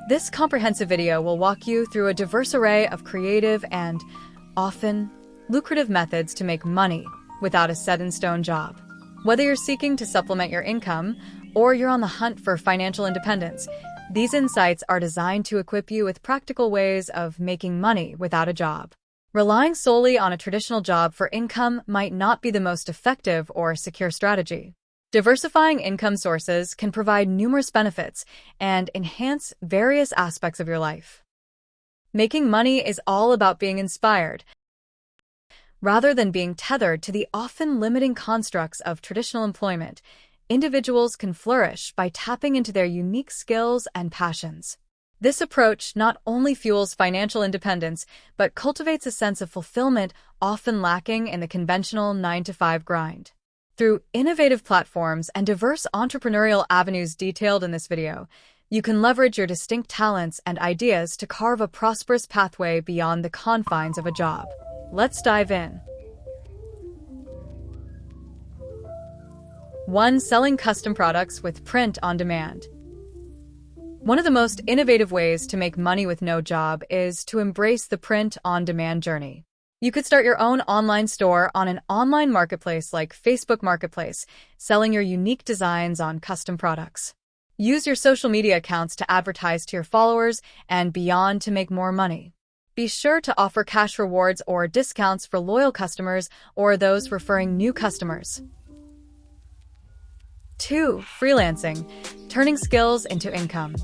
This comprehensive video will walk you through a diverse array of creative and, often, lucrative methods to make money without a set-in-stone job. Whether you're seeking to supplement your income or you're on the hunt for financial independence, these insights are designed to equip you with practical ways of making money without a job. Relying solely on a traditional job for income might not be the most effective or secure strategy. Diversifying income sources can provide numerous benefits and enhance various aspects of your life. Making money is all about being inspired, rather than being tethered to the often limiting constructs of traditional employment. Individuals can flourish by tapping into their unique skills and passions. This approach not only fuels financial independence, but cultivates a sense of fulfillment often lacking in the conventional 9-to-5 grind. Through innovative platforms and diverse entrepreneurial avenues detailed in this video, you can leverage your distinct talents and ideas to carve a prosperous pathway beyond the confines of a job. Let's dive in. 1. Selling custom products with print on demand. One of the most innovative ways to make money with no job is to embrace the print-on-demand journey. You could start your own online store on an online marketplace like Facebook Marketplace, selling your unique designs on custom products. Use your social media accounts to advertise to your followers and beyond to make more money. Be sure to offer cash rewards or discounts for loyal customers or those referring new customers. 2. Freelancing, turning skills into income.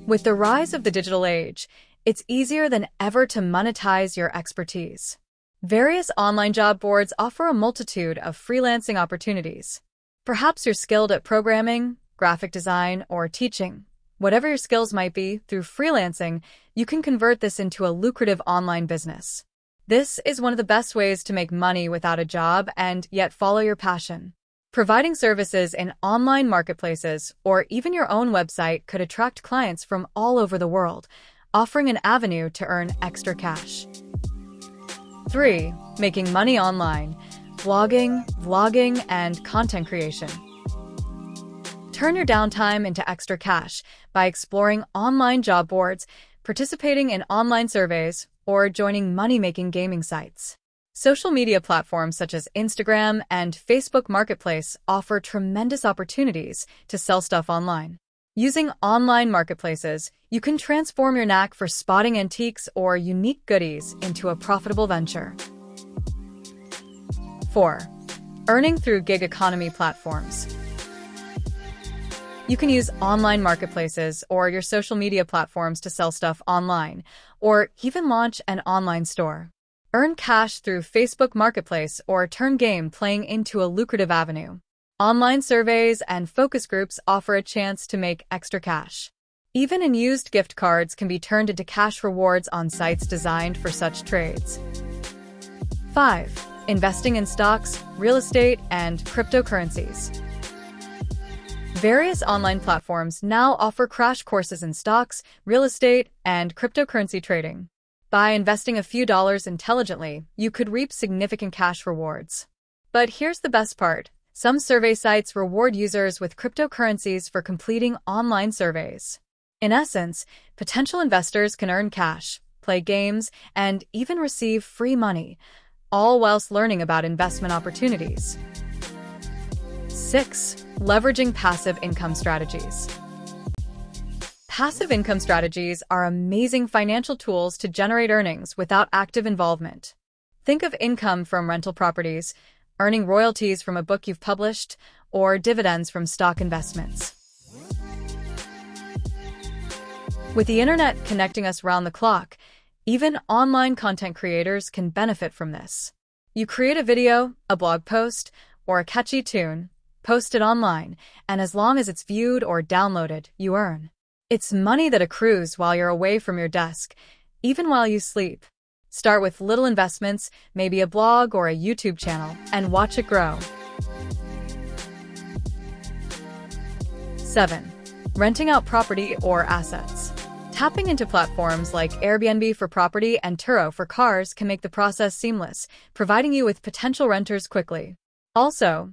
With the rise of the digital age, it's easier than ever to monetize your expertise. Various online job boards offer a multitude of freelancing opportunities. Perhaps you're skilled at programming, graphic design, or teaching. Whatever your skills might be, through freelancing, you can convert this into a lucrative online business. This is one of the best ways to make money without a job and yet follow your passion. Providing services in online marketplaces or even your own website could attract clients from all over the world, offering an avenue to earn extra cash. 3. Making money online, blogging, vlogging, and content creation. Turn your downtime into extra cash by exploring online job boards, participating in online surveys, or joining money-making gaming sites. Social media platforms such as Instagram and Facebook Marketplace offer tremendous opportunities to sell stuff online. Using online marketplaces, you can transform your knack for spotting antiques or unique goodies into a profitable venture. 4. Earning through gig economy platforms. You can use online marketplaces or your social media platforms to sell stuff online, or even launch an online store. Earn cash through Facebook Marketplace or turn game playing into a lucrative avenue. Online surveys and focus groups offer a chance to make extra cash. Even unused gift cards can be turned into cash rewards on sites designed for such trades. 5. Investing in stocks, real estate, and cryptocurrencies. Various online platforms now offer crash courses in stocks, real estate, and cryptocurrency trading. By investing a few dollars intelligently, you could reap significant cash rewards. But here's the best part. Some survey sites reward users with cryptocurrencies for completing online surveys. In essence, potential investors can earn cash, play games, and even receive free money, all whilst learning about investment opportunities. 6. Leveraging passive income strategies. Passive income strategies are amazing financial tools to generate earnings without active involvement. Think of income from rental properties, earning royalties from a book you've published, or dividends from stock investments. With the internet connecting us round the clock, even online content creators can benefit from this. You create a video, a blog post, or a catchy tune, post it online, and as long as it's viewed or downloaded, you earn. It's money that accrues while you're away from your desk, even while you sleep. Start with little investments, maybe a blog or a YouTube channel, and watch it grow. 7. Renting out property or assets. Tapping into platforms like Airbnb for property and Turo for cars can make the process seamless, providing you with potential renters quickly. Also,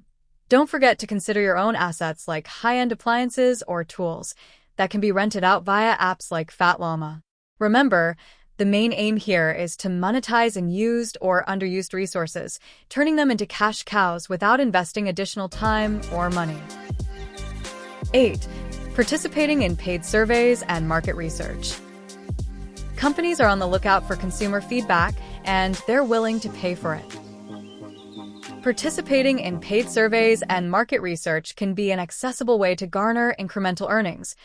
don't forget to consider your own assets like high-end appliances or tools. that can be rented out via apps like Fat Llama. Remember, the main aim here is to monetize unused or underused resources, turning them into cash cows without investing additional time or money. 8. Participating in paid surveys and market research. Companies are on the lookout for consumer feedback, and they're willing to pay for it. Participating in paid surveys and market research can be an accessible way to garner incremental earnings,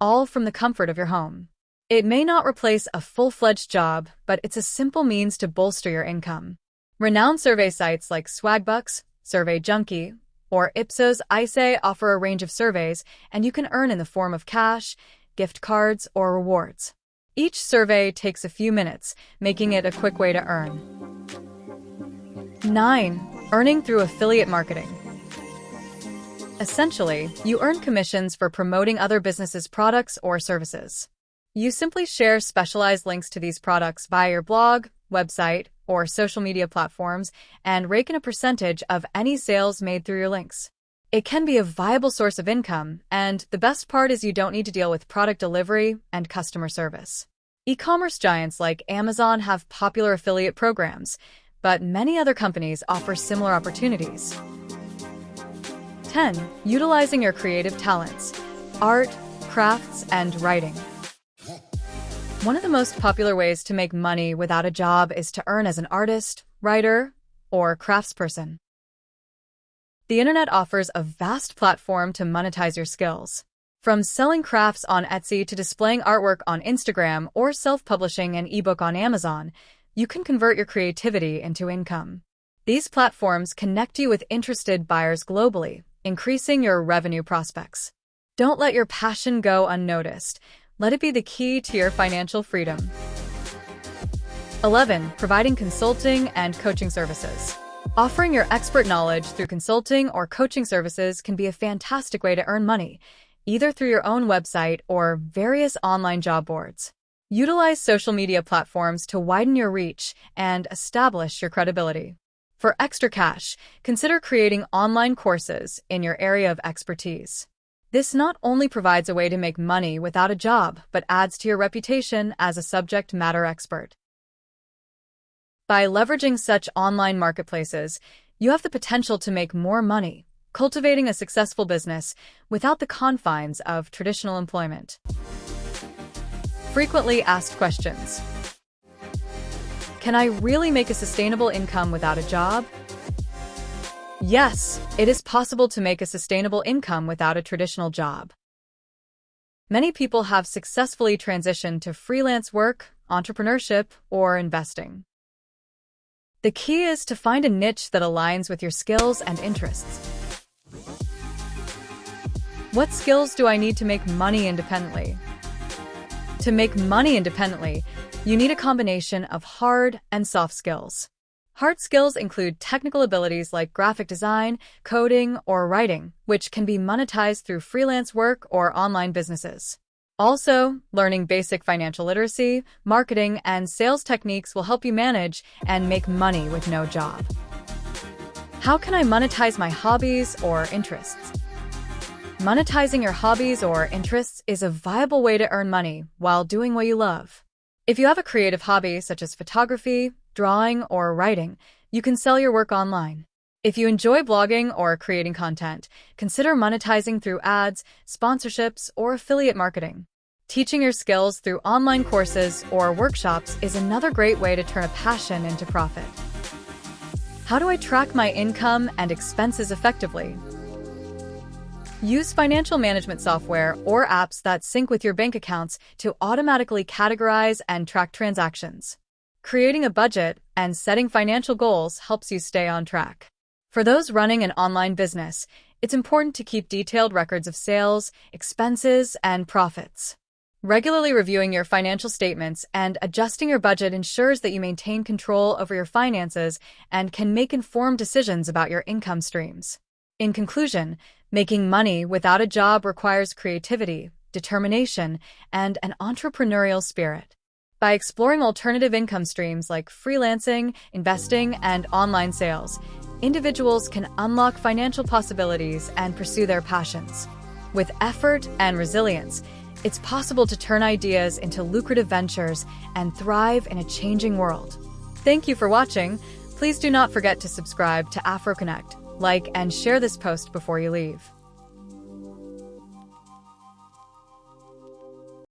all from the comfort of your home. It may not replace a full-fledged job, but it's a simple means to bolster your income. Renowned survey sites like Swagbucks, Survey Junkie, or Ipsos ICE offer a range of surveys, and you can earn in the form of cash, gift cards, or rewards. Each survey takes a few minutes, making it a quick way to earn. 9. Earning through affiliate marketing. Essentially, you earn commissions for promoting other businesses' products or services. You simply share specialized links to these products via your blog, website, or social media platforms and rake in a percentage of any sales made through your links. It can be a viable source of income, and the best part is you don't need to deal with product delivery and customer service. E-commerce giants like Amazon have popular affiliate programs, but many other companies offer similar opportunities. 10. Utilizing your creative talents, art, crafts, and writing. One of the most popular ways to make money without a job is to earn as an artist, writer, or craftsperson. The internet offers a vast platform to monetize your skills. From selling crafts on Etsy to displaying artwork on Instagram or self-publishing an ebook on Amazon, you can convert your creativity into income. These platforms connect you with interested buyers globally, increasing your revenue prospects. Don't let your passion go unnoticed. Let it be the key to your financial freedom. 11. Providing consulting and coaching services. Offering your expert knowledge through consulting or coaching services can be a fantastic way to earn money, either through your own website or various online job boards. Utilize social media platforms to widen your reach and establish your credibility. For extra cash, consider creating online courses in your area of expertise. This not only provides a way to make money without a job, but adds to your reputation as a subject matter expert. By leveraging such online marketplaces, you have the potential to make more money, cultivating a successful business without the confines of traditional employment. Frequently asked questions. Can I really make a sustainable income without a job? Yes, it is possible to make a sustainable income without a traditional job. Many people have successfully transitioned to freelance work, entrepreneurship, or investing. The key is to find a niche that aligns with your skills and interests. What skills do I need to make money independently? To make money independently, you need a combination of hard and soft skills. Hard skills include technical abilities like graphic design, coding, or writing, which can be monetized through freelance work or online businesses. Also, learning basic financial literacy, marketing, and sales techniques will help you manage and make money with no job. How can I monetize my hobbies or interests? Monetizing your hobbies or interests is a viable way to earn money while doing what you love. If you have a creative hobby such as photography, drawing, or writing, you can sell your work online. If you enjoy blogging or creating content, consider monetizing through ads, sponsorships, or affiliate marketing. Teaching your skills through online courses or workshops is another great way to turn a passion into profit. How do I track my income and expenses effectively? Use financial management software or apps that sync with your bank accounts to automatically categorize and track transactions. Creating a budget and setting financial goals helps you stay on track. For those running an online business, it's important to keep detailed records of sales, expenses, and profits. Regularly reviewing your financial statements and adjusting your budget ensures that you maintain control over your finances and can make informed decisions about your income streams. In conclusion, making money without a job requires creativity, determination, and an entrepreneurial spirit. By exploring alternative income streams like freelancing, investing, and online sales, individuals can unlock financial possibilities and pursue their passions. With effort and resilience, It's possible to turn ideas into lucrative ventures and thrive in a changing world. Thank you for watching. Please do not forget to subscribe to AfroConnect, like and share this post before you leave.